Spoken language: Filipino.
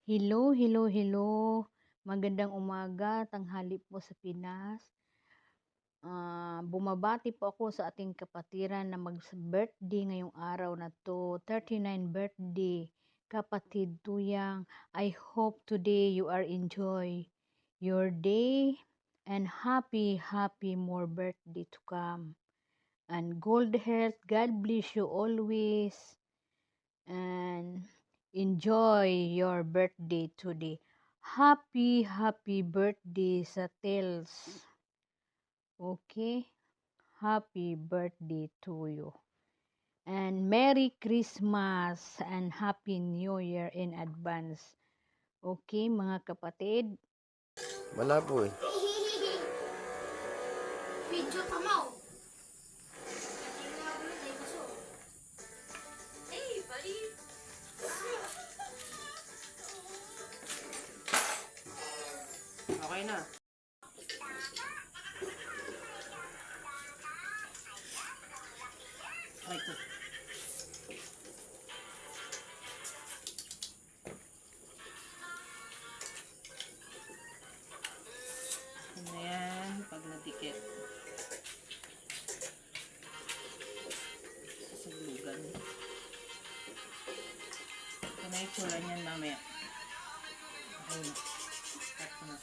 Hello, hello, hello. Magandang umaga, tanghali po sa Pinas. Bumabati po ako sa ating kapatiran na mag-birthday ngayong araw na to, 39 birthday. Kapatid Tuyang, I hope today you are enjoy your day and happy more birthday to come. And gold health, God bless you always. And enjoy your birthday today. Happy birthday sa Tels. Okay? Happy birthday to you. And Merry Christmas and Happy New Year in advance. Okay, mga kapatid? Malabo eh. Video ka mo. Okay na. Right to. Ano yan? Pag nadikit. Sasaglugan. Ito na yung tsura niyan mamaya. Okay na. Start ko na.